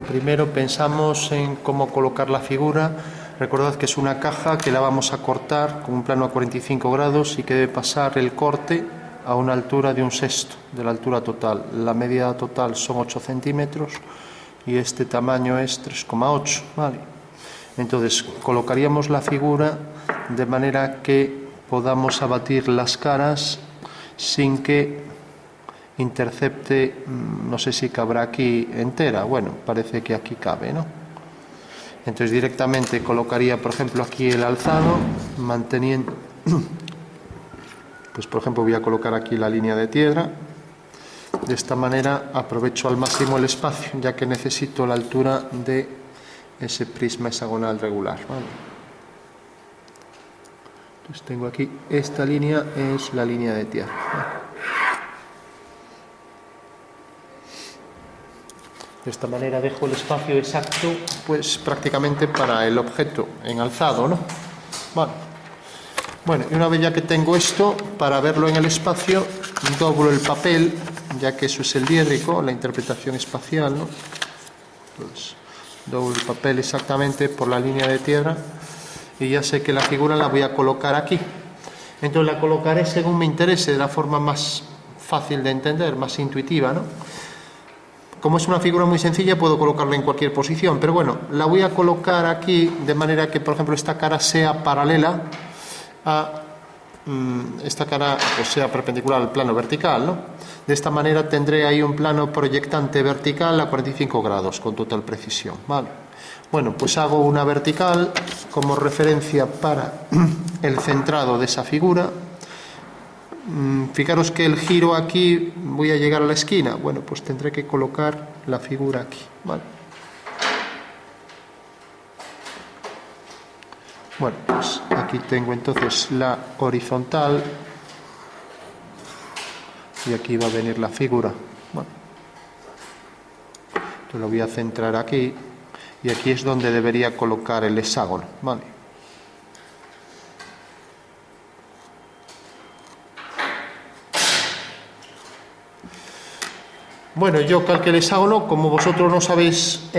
primero pensamos en cómo colocar la figura. Recordad que es una caja que la vamos a cortar con un plano a 45 grados y que debe pasar el corte a una altura de 1/6 de la altura total. La medida total son 8 centímetros y este tamaño es 3,8, ¿vale? Entonces colocaríamos la figura de manera que podamos abatir las caras sin que intercepte, no sé si cabrá aquí entera, bueno, parece que aquí cabe, ¿no? Entonces directamente colocaría, por ejemplo, aquí el alzado, manteniendo, pues por ejemplo voy a colocar aquí la línea de tierra. De esta manera aprovecho al máximo el espacio, ya que necesito la altura de ese prisma hexagonal regular, ¿vale? Entonces tengo aquí, esta línea es la línea de tierra, ¿vale? De esta manera dejo el espacio exacto, pues prácticamente para el objeto en alzado, ¿no? Vale. Bueno, y una vez ya que tengo esto, para verlo en el espacio, doblo el papel, ya que eso es el diédrico, la interpretación espacial, ¿no? Pues doblo el papel exactamente por la línea de tierra y ya sé que la figura la voy a colocar aquí. Entonces la colocaré según me interese, de la forma más fácil de entender, más intuitiva, ¿no? Como es una figura muy sencilla, puedo colocarla en cualquier posición, pero bueno, la voy a colocar aquí de manera que, por ejemplo, esta cara sea paralela a esta cara, pues sea perpendicular al plano vertical, ¿no? De esta manera tendré ahí un plano proyectante vertical a 45 grados con total precisión, ¿vale? Bueno, pues hago una vertical como referencia para el centrado de esa figura. Fijaros que el giro aquí, voy a llegar a la esquina, bueno, pues tendré que colocar la figura aquí, ¿vale? Bueno, pues aquí tengo entonces la horizontal y aquí va a venir la figura, bueno, entonces lo voy a centrar aquí y aquí es donde debería colocar el hexágono, ¿vale? Bueno, yo calqué el hexágono, como vosotros no sabéis,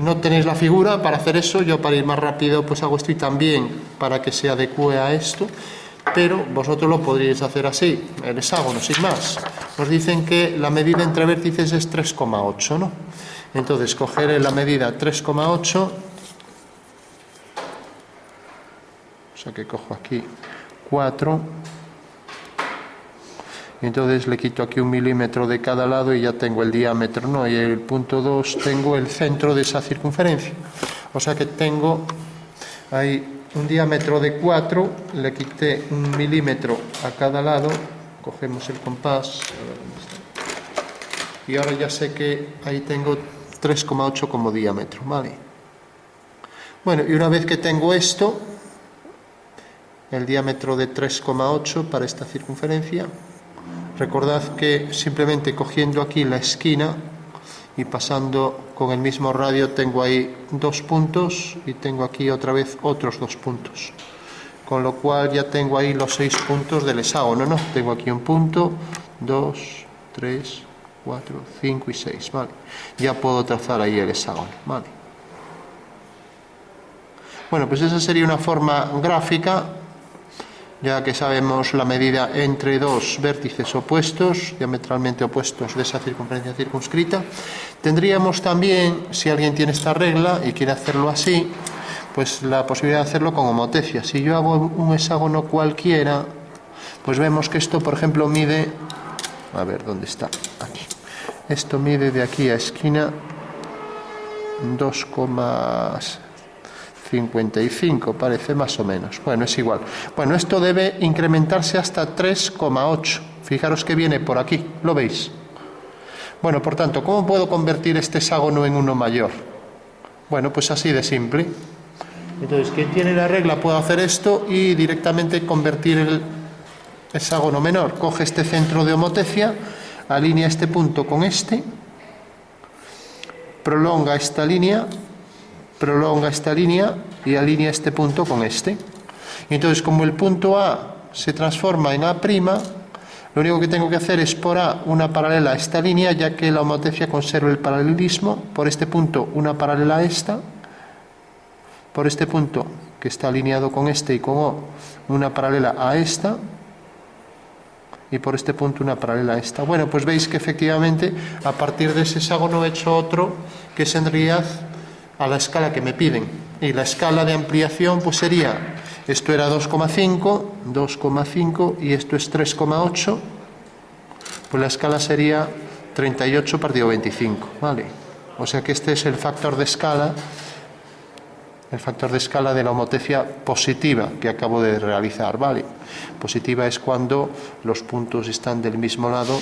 no tenéis la figura para hacer eso, yo para ir más rápido pues hago esto y también para que se adecue a esto, pero vosotros lo podríais hacer así, el hexágono, sin más. Nos dicen que la medida entre vértices es 3,8, ¿no? Entonces cogeré la medida 3,8, o sea que cojo aquí 4, y entonces le quito aquí 1 milímetro de cada lado y ya tengo el diámetro, ¿no? Y el punto 2 tengo el centro de esa circunferencia, o sea que tengo ahí un diámetro de 4, le quité 1 milímetro a cada lado, cogemos el compás, a ver dónde está, y ahora ya sé que ahí tengo 3,8 como diámetro, ¿vale? Bueno, y una vez que tengo esto, el diámetro de 3,8 para esta circunferencia, recordad que simplemente cogiendo aquí la esquina y pasando con el mismo radio tengo ahí 2 puntos y tengo aquí otra vez otros 2 puntos, con lo cual ya tengo ahí los 6 puntos del hexágono, ¿no? Tengo aquí un punto, 2, 3, 4, 5 y 6, ¿vale? Ya puedo trazar ahí el hexágono, ¿vale? Bueno, pues esa sería una forma gráfica, ya que sabemos la medida entre dos vértices opuestos, diametralmente opuestos de esa circunferencia circunscrita. Tendríamos también, si alguien tiene esta regla y quiere hacerlo así, pues la posibilidad de hacerlo con homotecia. Si yo hago un hexágono cualquiera, pues vemos que esto, por ejemplo, mide, a ver, ¿dónde está? Aquí. Esto mide de aquí a esquina 2,55, parece, más o menos. Bueno, es igual. Bueno, esto debe incrementarse hasta 3,8. Fijaros que viene por aquí, ¿lo veis? Bueno, por tanto, ¿cómo puedo convertir este hexágono en uno mayor? Bueno, pues así de simple. Entonces, quien tiene la regla puede hacer esto y directamente convertir el hexágono menor. Coge este centro de homotecia, alinea este punto con este, prolonga esta línea y alinea este punto con este. Y entonces, como el punto A se transforma en A', Lo único que tengo que hacer es por A una paralela a esta línea, ya que la homotecia conserva el paralelismo. Por este punto una paralela a esta. Por este punto, que está alineado con este y con O, una paralela a esta. Y por este punto una paralela a esta. Bueno, pues veis que efectivamente a partir de ese hexágono he hecho otro que es en realidad a la escala que me piden. Y la escala de ampliación pues sería, esto era 2,5 y esto es 3,8. Pues la escala sería 38 partido 25, ¿vale? O sea que este es el factor de escala. El factor de escala de la homotecia positiva que acabo de realizar, ¿vale? Positiva es cuando los puntos están del mismo lado,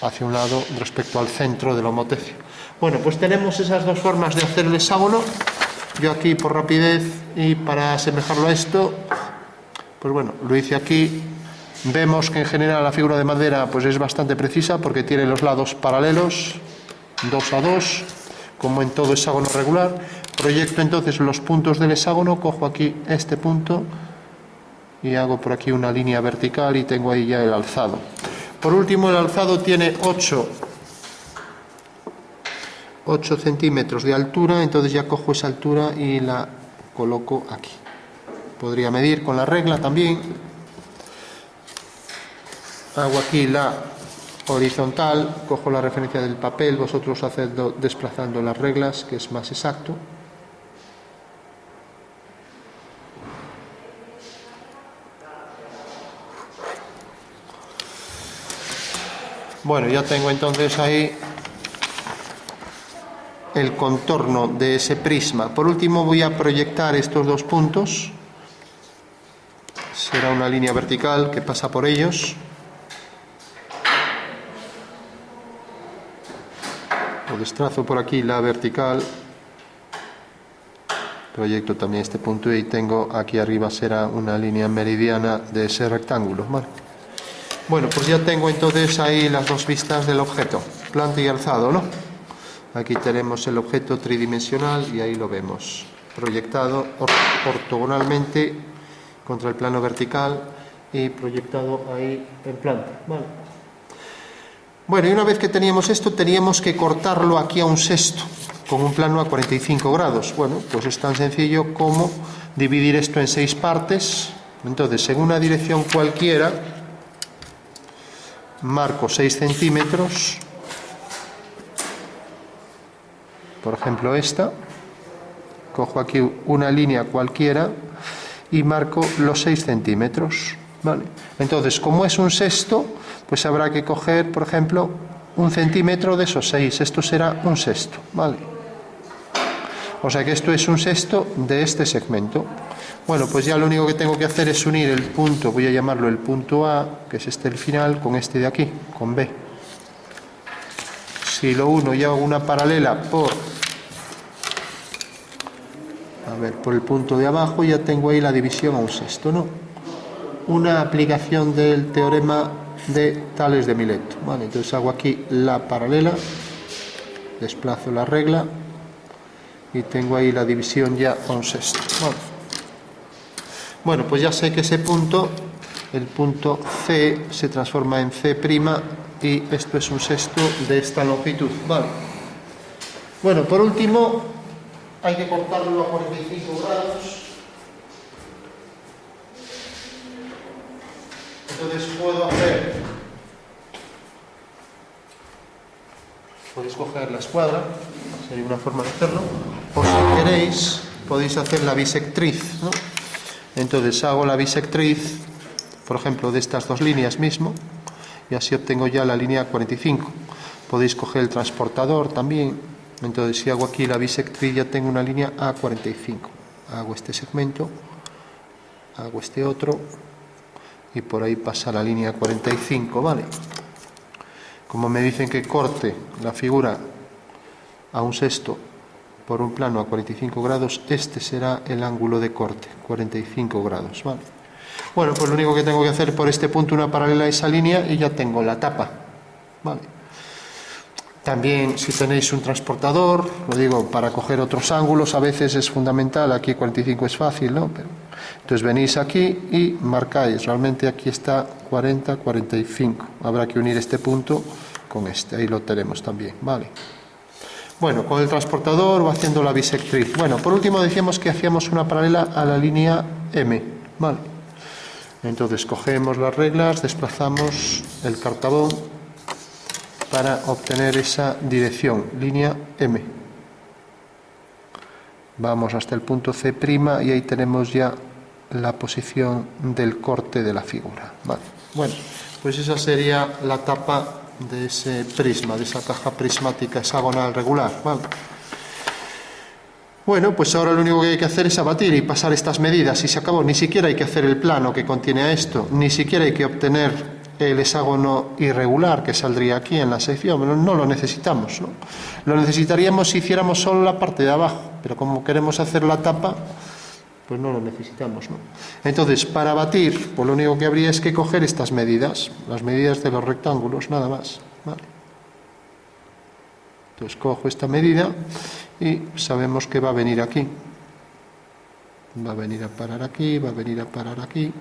hacia un lado, respecto al centro de la homotecia. Bueno, pues tenemos esas dos formas de hacer el hexágono. Yo aquí, por rapidez y para asemejarlo a esto, pues bueno, lo hice aquí. Vemos que en general la figura de madera pues es bastante precisa porque tiene los lados paralelos, 2 a 2, como en todo hexágono regular. Proyecto entonces los puntos del hexágono, cojo aquí este punto y hago por aquí una línea vertical y tengo ahí ya el alzado. Por último, el alzado tiene 8 centímetros de altura, entonces ya cojo esa altura y la coloco aquí. Podría medir con la regla también. Hago aquí la horizontal, cojo la referencia del papel, vosotros hacedlo desplazando las reglas, que es más exacto. Bueno, ya tengo entonces ahí el contorno de ese prisma. Por último voy a proyectar estos dos puntos. Será una línea vertical que pasa por ellos. Lo destrazo por aquí la vertical. Proyecto también este punto y tengo aquí arriba será una línea meridiana de ese rectángulo, ¿vale? Bueno, pues ya tengo entonces ahí las dos vistas del objeto, planta y alzado, ¿no? Aquí tenemos el objeto tridimensional y ahí lo vemos, proyectado ortogonalmente contra el plano vertical y proyectado ahí en planta, ¿vale? Bueno, y una vez que teníamos esto, teníamos que cortarlo aquí a un sexto, con un plano a 45 grados. Bueno, pues es tan sencillo como dividir esto en 6 partes. Entonces, en una dirección cualquiera, marco 6 centímetros, por ejemplo esta, cojo aquí una línea cualquiera y marco los 6 centímetros, ¿vale? Entonces, como es un sexto, pues habrá que coger, por ejemplo, 1 centímetro de esos 6, esto será un sexto, ¿vale? O sea que esto es un sexto de este segmento. Bueno, pues ya lo único que tengo que hacer es unir el punto, voy a llamarlo el punto A, que es este el final, con este de aquí, con B. Si lo uno y hago una paralela por el punto de abajo, ya tengo ahí la división a un sexto, ¿no? Una aplicación del teorema de Tales de Mileto, ¿vale? Entonces hago aquí la paralela, desplazo la regla y tengo ahí la división ya a un sexto, ¿vale? Bueno, pues ya sé que ese punto, el punto C, se transforma en C' y esto es un sexto de esta longitud, ¿vale? Bueno, por último, hay que cortarlo a 45 grados. Entonces podéis coger la escuadra, sería una forma de hacerlo, o si queréis, podéis hacer la bisectriz, ¿no? Entonces hago la bisectriz, por ejemplo, de estas dos líneas mismo, y así obtengo ya la línea 45. Podéis coger el transportador también. Entonces, si hago aquí la bisectriz, ya tengo una línea A45. Hago este segmento, hago este otro, y por ahí pasa la línea 45, ¿vale? Como me dicen que corte la figura a un sexto por un plano a 45 grados, este será el ángulo de corte, 45 grados, ¿vale? Bueno, pues lo único que tengo que hacer por este punto una paralela a esa línea y ya tengo la tapa, ¿vale? También si tenéis un transportador, lo digo, para coger otros ángulos a veces es fundamental, aquí 45 es fácil, ¿no? Pero, entonces venís aquí y marcáis, realmente aquí está 40, 45, habrá que unir este punto con este, ahí lo tenemos también, ¿vale? Bueno, con el transportador va haciendo la bisectriz. Bueno, por último decíamos que hacíamos una paralela a la línea M, ¿vale? Entonces cogemos las reglas, desplazamos el cartabón para obtener esa dirección, línea M. Vamos hasta el punto C' y ahí tenemos ya la posición del corte de la figura. Vale. Bueno, pues esa sería la tapa de ese prisma, de esa caja prismática hexagonal regular. Vale. Bueno, pues ahora lo único que hay que hacer es abatir y pasar estas medidas y se acabó. Ni siquiera hay que hacer el plano que contiene a esto, ni siquiera hay que obtener el hexágono irregular que saldría aquí en la sección, no lo necesitamos, ¿no? Lo necesitaríamos si hiciéramos solo la parte de abajo, pero como queremos hacer la tapa, pues no lo necesitamos, ¿no? Entonces, para batir, pues lo único que habría es que coger estas medidas, las medidas de los rectángulos, nada más, ¿vale? Entonces cojo esta medida y sabemos que va a venir aquí, va a venir a parar aquí, va a venir a parar aquí.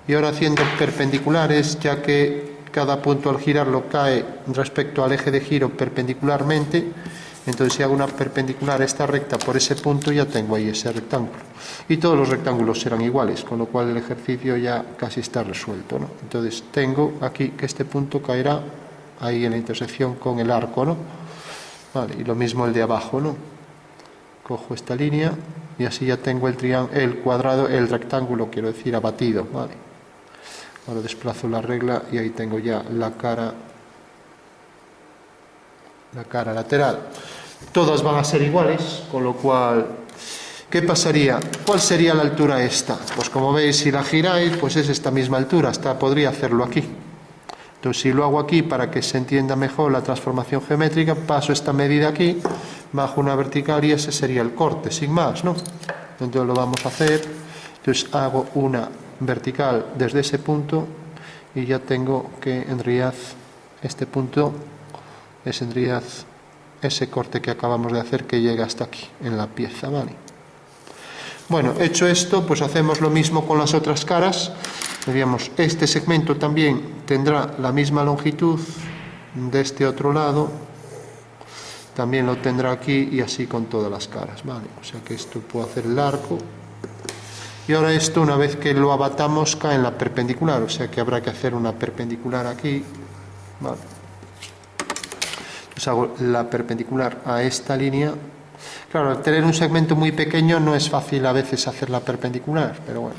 Y ahora haciendo perpendiculares, ya que cada punto al girarlo cae respecto al eje de giro perpendicularmente, entonces si hago una perpendicular a esta recta por ese punto, ya tengo ahí ese rectángulo. Y todos los rectángulos serán iguales, con lo cual el ejercicio ya casi está resuelto, ¿no? Entonces tengo aquí que este punto caerá ahí en la intersección con el arco, ¿no? Vale, y lo mismo el de abajo, ¿no? Cojo esta línea y así ya tengo el cuadrado, el rectángulo, quiero decir, abatido, ¿vale? Ahora desplazo la regla y ahí tengo ya la cara lateral. Todas van a ser iguales, con lo cual, ¿qué pasaría? ¿Cuál sería la altura esta? Pues como veis, si la giráis, pues es esta misma altura, hasta podría hacerlo aquí. Entonces, si lo hago aquí para que se entienda mejor la transformación geométrica, paso esta medida aquí, bajo una vertical y ese sería el corte, sin más, ¿no? Entonces lo vamos a hacer. Entonces hago una vertical desde ese punto y ya tengo que en realidad este punto es en realidad ese corte que acabamos de hacer que llega hasta aquí en la pieza, ¿vale? Bueno, hecho esto, pues hacemos lo mismo con las otras caras. Diríamos, este segmento también tendrá la misma longitud de este otro lado, también lo tendrá aquí y así con todas las caras, ¿vale? O sea que esto puedo hacer el arco. Y ahora esto, una vez que lo abatamos, cae en la perpendicular, o sea que habrá que hacer una perpendicular aquí, ¿vale? Entonces hago la perpendicular a esta línea. Claro, al tener un segmento muy pequeño no es fácil a veces hacer la perpendicular, pero bueno,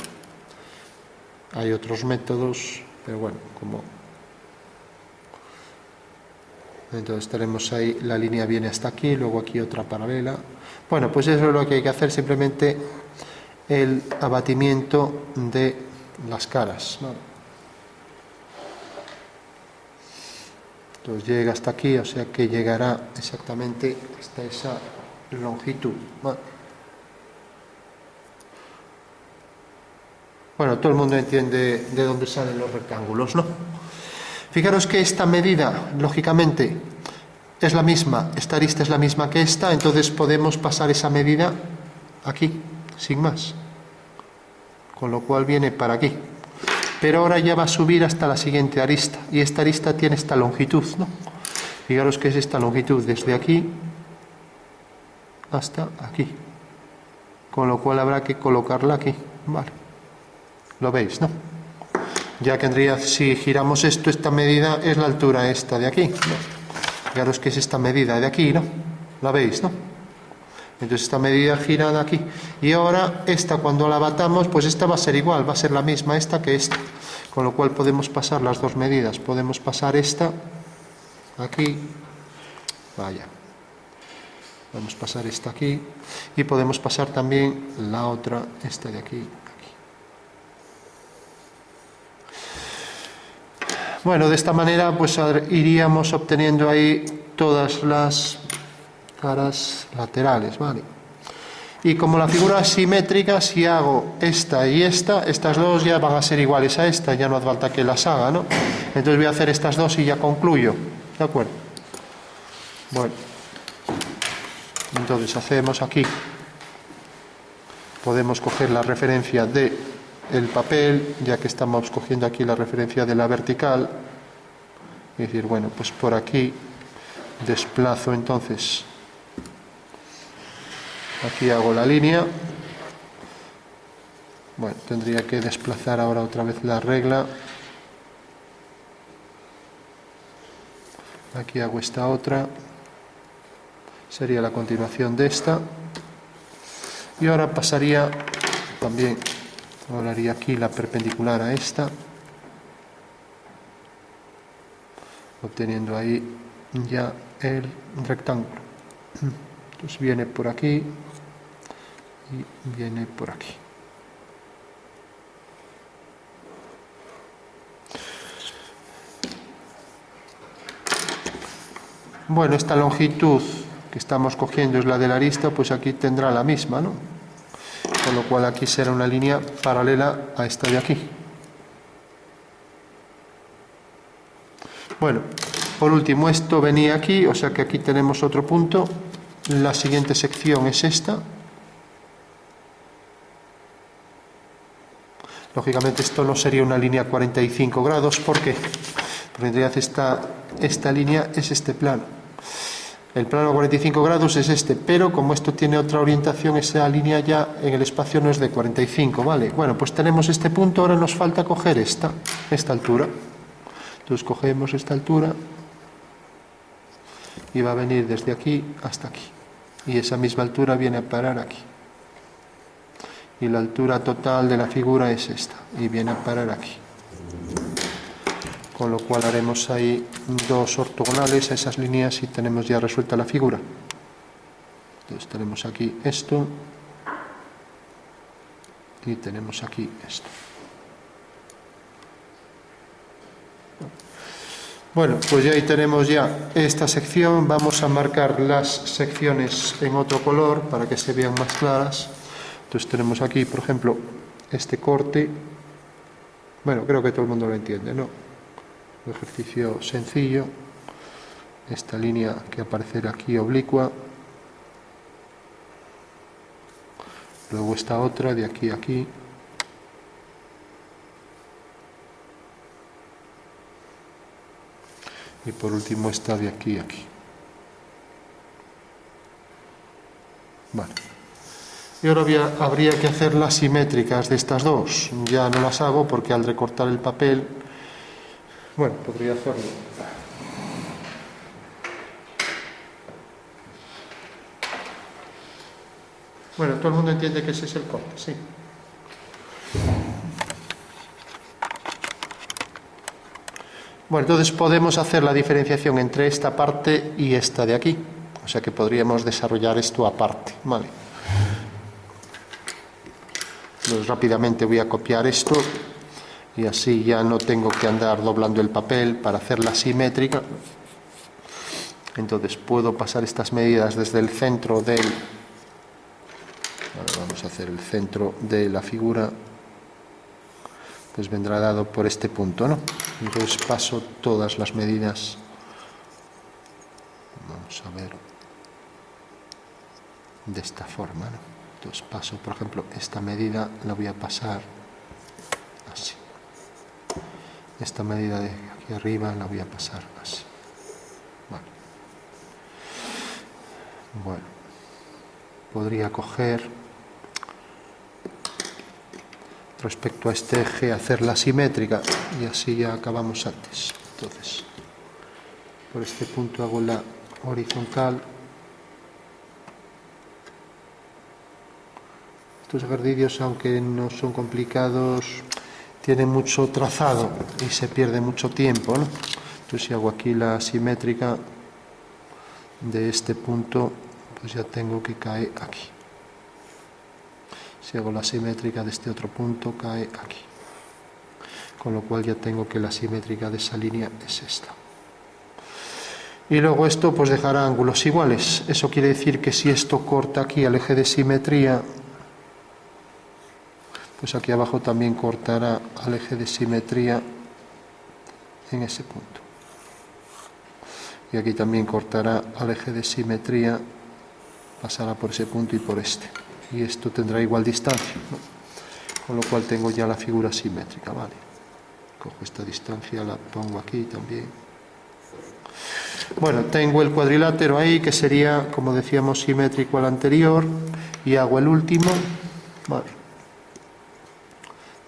hay otros métodos, pero bueno, como... Entonces tenemos ahí, la línea viene hasta aquí, luego aquí otra paralela. Bueno, pues eso es lo que hay que hacer, simplemente el abatimiento de las caras, ¿no? Entonces llega hasta aquí, o sea que llegará exactamente hasta esa longitud, ¿no? Bueno, todo el mundo entiende de dónde salen los rectángulos, ¿no? Fijaros que esta medida, lógicamente, es la misma, esta arista es la misma que esta, entonces podemos pasar esa medida aquí, sin más. Con lo cual viene para aquí. Pero ahora ya va a subir hasta la siguiente arista, y esta arista tiene esta longitud, ¿no? Fijaros que es esta longitud, desde aquí hasta aquí. Con lo cual habrá que colocarla aquí, ¿vale? ¿Lo veis, no? Ya que en realidad si giramos esto, esta medida es la altura esta de aquí, ¿no? Fijaros que es esta medida de aquí, ¿no? ¿La veis, no? Entonces esta medida gira de aquí. Y ahora esta, cuando la batamos, pues esta va a ser igual, va a ser la misma esta que esta. Con lo cual podemos pasar las dos medidas. Podemos pasar esta aquí. Vaya. Podemos pasar esta aquí. Y podemos pasar también la otra, esta de aquí. Bueno, de esta manera pues iríamos obteniendo ahí todas las caras laterales, ¿vale? Y como la figura es simétrica, si hago esta y esta, estas dos ya van a ser iguales a esta, ya no hace falta que las haga, ¿no? Entonces voy a hacer estas dos y ya concluyo, ¿de acuerdo? Bueno, entonces hacemos aquí, podemos coger la referencia de el papel, ya que estamos cogiendo aquí la referencia de la vertical, y decir, bueno, pues por aquí desplazo entonces, aquí hago la línea. Bueno, tendría que desplazar ahora otra vez la regla. Aquí hago esta otra. Sería la continuación de esta. Y ahora pasaría también, ahora haría aquí la perpendicular a esta, obteniendo ahí ya el rectángulo. Entonces viene por aquí y viene por aquí. Bueno, esta longitud que estamos cogiendo es la de la arista, pues aquí tendrá la misma, ¿no? Con lo cual aquí será una línea paralela a esta de aquí. Bueno, por último, esto venía aquí, o sea que aquí tenemos otro punto. La siguiente sección es esta. Lógicamente esto no sería una línea 45 grados, ¿por qué? Porque en realidad esta línea es este plano. El plano a 45 grados es este, pero como esto tiene otra orientación, esa línea ya en el espacio no es de 45, ¿vale? Bueno, pues tenemos este punto, ahora nos falta coger esta altura. Entonces cogemos esta altura y va a venir desde aquí hasta aquí. Y esa misma altura viene a parar aquí. Y la altura total de la figura es esta, y viene a parar aquí. Con lo cual haremos ahí dos ortogonales a esas líneas y tenemos ya resuelta la figura. Entonces tenemos aquí esto y tenemos aquí esto. Bueno, pues ya ahí tenemos ya esta sección. Vamos a marcar las secciones en otro color para que se vean más claras. Entonces tenemos aquí, por ejemplo, este corte. Bueno, creo que todo el mundo lo entiende, ¿no? Un ejercicio sencillo. Esta línea que aparecerá aquí oblicua. Luego esta otra de aquí a aquí. Y por último esta de aquí a aquí. Vale. Y ahora habría que hacer las simétricas de estas dos. Ya no las hago porque al recortar el papel, bueno, podría hacerlo. Bueno, todo el mundo entiende que ese es el corte, sí. Bueno, entonces podemos hacer la diferenciación entre esta parte y esta de aquí. O sea que podríamos desarrollar esto aparte, ¿vale? Entonces rápidamente voy a copiar esto y así ya no tengo que andar doblando el papel para hacer la simétrica. Entonces puedo pasar estas medidas desde el centro del... Ahora vamos a hacer el centro de la figura, pues vendrá dado por este punto, ¿no? Entonces paso todas las medidas. Vamos a ver de esta forma, ¿no? Entonces paso, por ejemplo, esta medida la voy a pasar así. Esta medida de aquí arriba la voy a pasar así. Vale. Bueno, podría coger respecto a este eje, hacer la simétrica y así ya acabamos antes. Entonces, por este punto hago la horizontal. Estos ejercicios, aunque no son complicados, tienen mucho trazado y se pierde mucho tiempo, ¿no? Entonces, si hago aquí la simétrica de este punto, pues ya tengo que caer aquí. Si hago la simétrica de este otro punto, cae aquí. Con lo cual ya tengo que la simétrica de esa línea es esta. Y luego esto pues dejará ángulos iguales. Eso quiere decir que si esto corta aquí al eje de simetría, pues aquí abajo también cortará al eje de simetría en ese punto. y aquí también cortará al eje de simetría, pasará por ese punto y por este, y esto tendrá igual distancia, ¿no? Con lo cual tengo ya la figura simétrica, ¿vale? Cojo esta distancia, la pongo aquí también. Bueno, tengo el cuadrilátero ahí, que sería, como decíamos, simétrico al anterior, y hago el último, vale.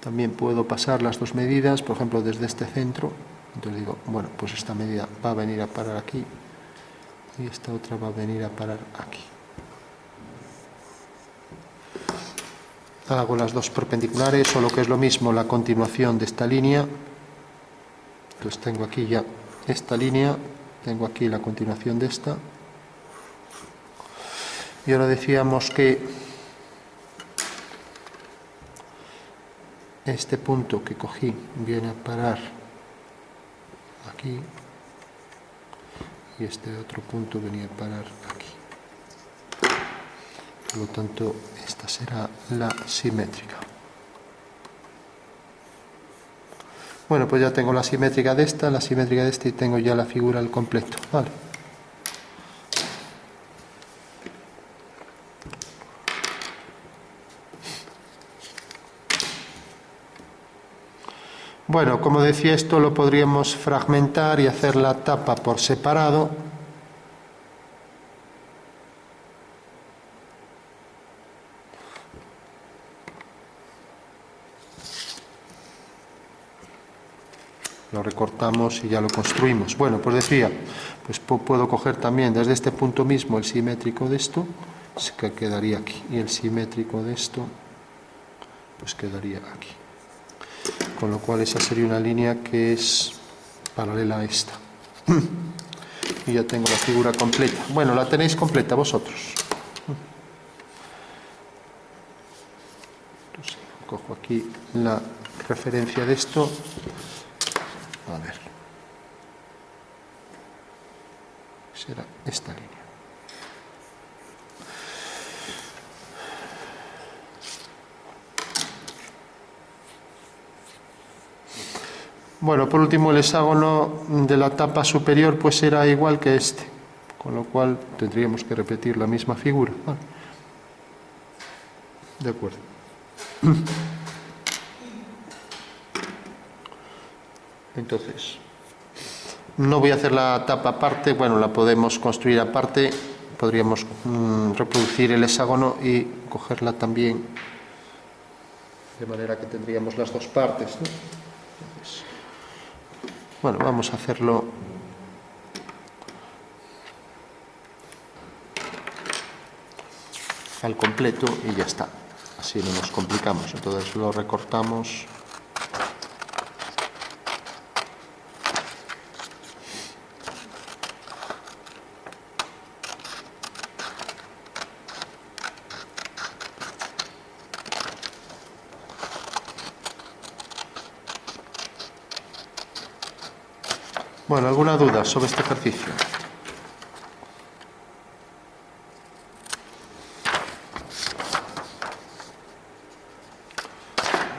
También puedo pasar las dos medidas, por ejemplo, desde este centro. Entonces digo, bueno, pues esta medida va a venir a parar aquí y esta otra va a venir a parar aquí. Hago las dos perpendiculares, o lo que es lo mismo, la continuación de esta línea. Entonces tengo aquí ya esta línea, tengo aquí la continuación de esta. Y ahora decíamos que este punto que cogí viene a parar aquí y este otro punto venía a parar aquí. Por lo tanto, esta será la simétrica. Bueno, pues ya tengo la simétrica de esta, la simétrica de esta, y tengo ya la figura al completo, ¿vale? Bueno, como decía, esto lo podríamos fragmentar y hacer la tapa por separado. Lo recortamos y ya lo construimos. Bueno, pues decía, pues puedo coger también desde este punto mismo el simétrico de esto, que quedaría aquí, y el simétrico de esto, pues quedaría aquí. Con lo cual esa sería una línea que es paralela a esta. Y ya tengo la figura completa. Bueno, la tenéis completa vosotros. Entonces, cojo aquí la referencia de esto. A ver. Será esta línea. Bueno, por último, el hexágono de la tapa superior pues será igual que este, con lo cual tendríamos que repetir la misma figura. Vale. De acuerdo. Entonces, no voy a hacer la tapa aparte, bueno, la podemos construir aparte, podríamos reproducir el hexágono y cogerla también, de manera que tendríamos las dos partes, ¿no? Entonces, bueno, vamos a hacerlo al completo y ya está, así no nos complicamos. Entonces lo recortamos. Bueno, ¿alguna duda sobre este ejercicio?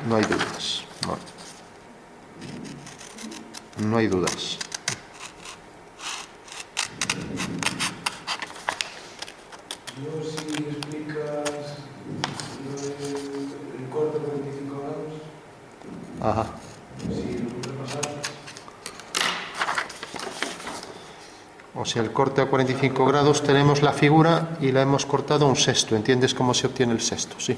No hay dudas. No hay dudas. Yo, si explicas el corte de 45 grados, Ajá. si lo puedes pasar. O sea, el corte a 45 grados, tenemos la figura y la hemos cortado a un sexto. ¿Entiendes cómo se obtiene el sexto? Sí.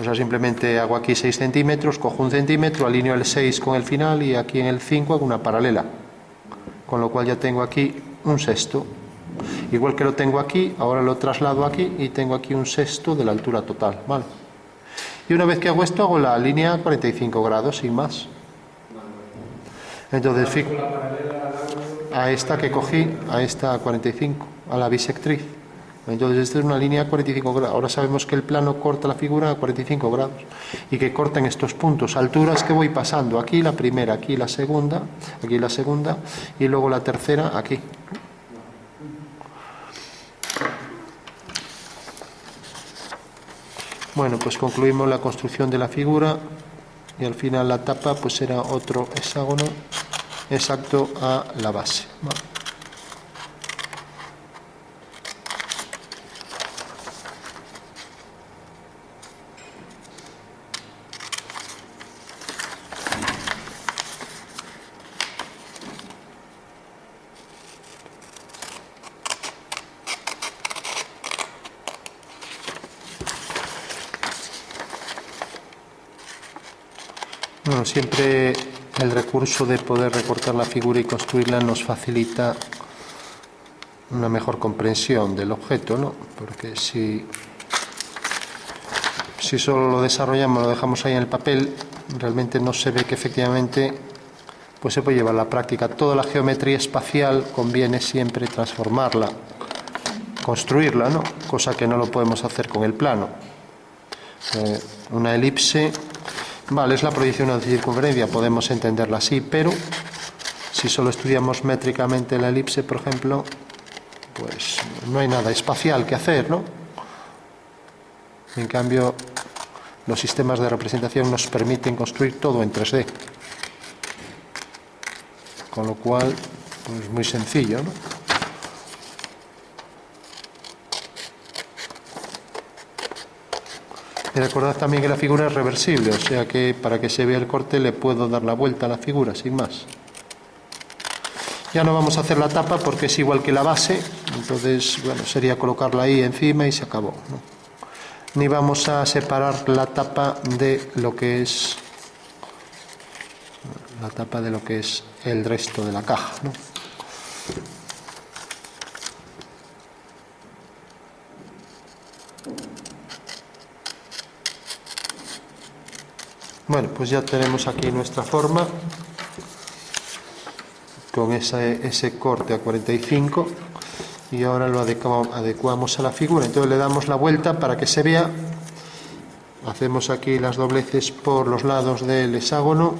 O sea, simplemente hago aquí 6 centímetros, cojo un centímetro, alineo el 6 con el final y aquí en el 5 hago una paralela. Con lo cual ya tengo aquí un sexto. Igual que lo tengo aquí, ahora lo traslado aquí y tengo aquí un sexto de la altura total, ¿vale? Y una vez que hago esto, hago la línea a 45 grados, sin más. Entonces, fijo a esta que cogí, a esta a 45, a la bisectriz. Entonces, esta es una línea a 45 grados. Ahora sabemos que el plano corta la figura a 45 grados y que corta en estos puntos, alturas que voy pasando. Aquí la primera, aquí la segunda y luego la tercera aquí. Bueno, pues concluimos la construcción de la figura y al final la tapa pues será otro hexágono exacto a la base. ¿Vale? Bueno, siempre el recurso de poder recortar la figura y construirla nos facilita una mejor comprensión del objeto, ¿no? Porque si solo lo desarrollamos, lo dejamos ahí en el papel, realmente no se ve que efectivamente pues se puede llevar a la práctica. Toda la geometría espacial conviene siempre transformarla, construirla, ¿no? Cosa que no lo podemos hacer con el plano. Una elipse, vale, es la proyección de una circunferencia, podemos entenderla así, pero si solo estudiamos métricamente la elipse, por ejemplo, pues no hay nada espacial que hacer, ¿no? En cambio, los sistemas de representación nos permiten construir todo en 3D. Con lo cual, pues muy sencillo, ¿no? Y recordad también que la figura es reversible, o sea que para que se vea el corte le puedo dar la vuelta a la figura, sin más. Ya no vamos a hacer la tapa porque es igual que la base, entonces, bueno, sería colocarla ahí encima y se acabó, ¿no? Ni vamos a separar la tapa de lo que es el resto de la caja, ¿no? Bueno, pues ya tenemos aquí nuestra forma con ese corte a 45 y ahora lo adecuamos a la figura. Entonces le damos la vuelta para que se vea. Hacemos aquí las dobleces por los lados del hexágono.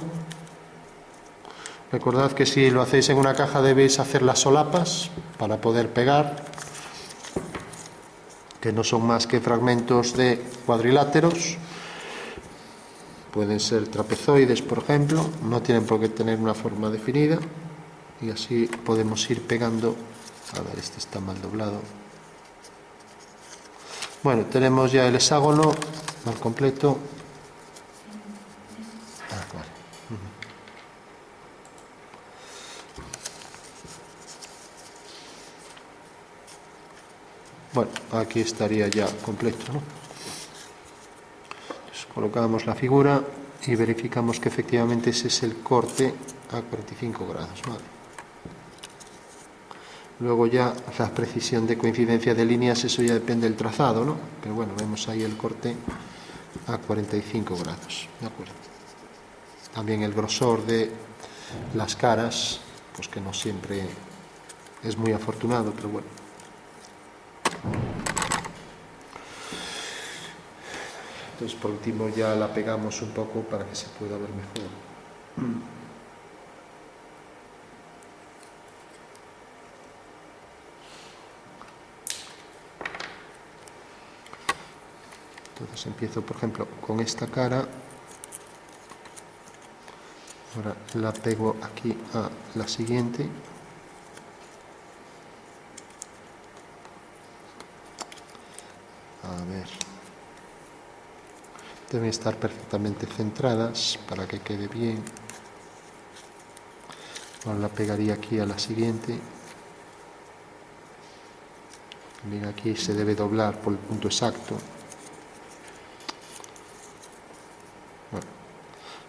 Recordad que si lo hacéis en una caja debéis hacer las solapas para poder pegar, que no son más que fragmentos de cuadriláteros. Pueden ser trapezoides, por ejemplo, no tienen por qué tener una forma definida y así podemos ir pegando. A ver, este está mal doblado. Bueno, tenemos ya el hexágono al completo. Vale. Bueno, aquí estaría ya completo, ¿no? Entonces, colocamos la figura y verificamos que efectivamente ese es el corte a 45 grados, ¿vale? Luego ya la precisión de coincidencia de líneas, eso ya depende del trazado, ¿no? Pero bueno, vemos ahí el corte a 45 grados, ¿de acuerdo? También el grosor de las caras, pues que no siempre es muy afortunado, pero bueno. Entonces, por último, ya la pegamos un poco para que se pueda ver mejor. Entonces empiezo, por ejemplo, con esta cara. Ahora la pego aquí a la siguiente. A ver. Deben estar perfectamente centradas para que quede bien. Ahora la pegaría aquí a la siguiente. Bien, aquí se debe doblar por el punto exacto. Bueno,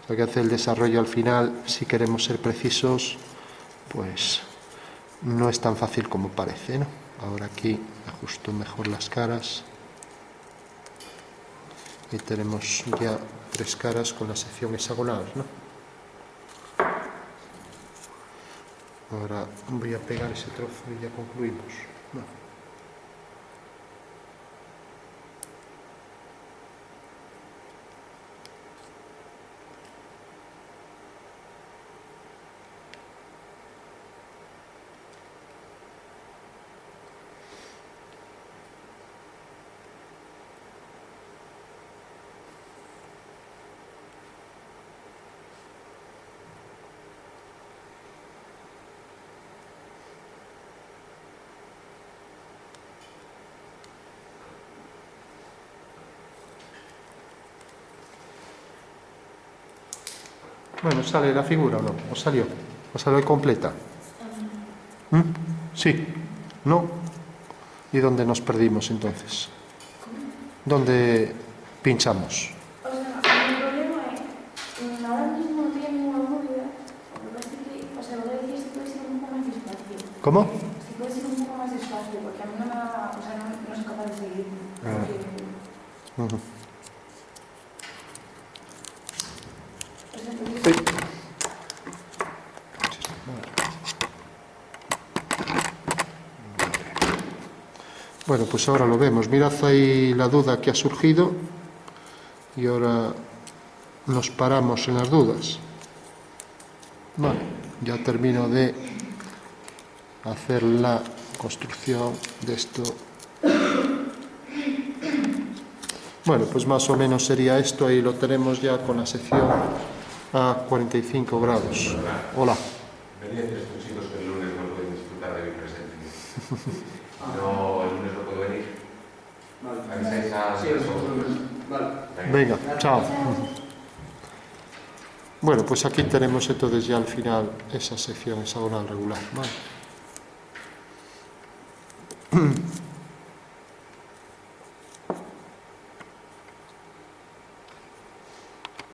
hay que hacer el desarrollo al final. Si queremos ser precisos, pues no es tan fácil como parece, ¿no? Ahora aquí ajusto mejor las caras. Y tenemos ya 3 caras con la sección hexagonal, ¿no? Ahora voy a pegar ese trozo y ya concluimos, ¿no? Bueno, ¿sale la figura o no? ¿O salió? ¿O salió completa? Sí. ¿No? ¿Y dónde nos perdimos entonces? ¿Dónde pinchamos? O sea, mi problema es, ahora mismo ¿Cómo? Si puedes ir un poco más despacio, porque a mí no me da, o sea, no soy capaz de seguir. Ujú. Pues entonces, Sí. Bueno, pues ahora lo vemos. Mirad ahí la duda que ha surgido y ahora nos paramos en las dudas. Vale, ya termino de hacer la construcción de esto. Bueno, pues más o menos sería esto. Ahí lo tenemos ya con la sección a 45 grados. Hola. Me dicen estos chicos que el lunes no pueden disfrutar de mi presencia. No, el lunes no puedo venir. Vale. Avisáis a... Sí, el lunes. Vale. Venga, chao. chao. Bueno, pues aquí tenemos entonces ya al final esa sección hexagonal regular. Vale.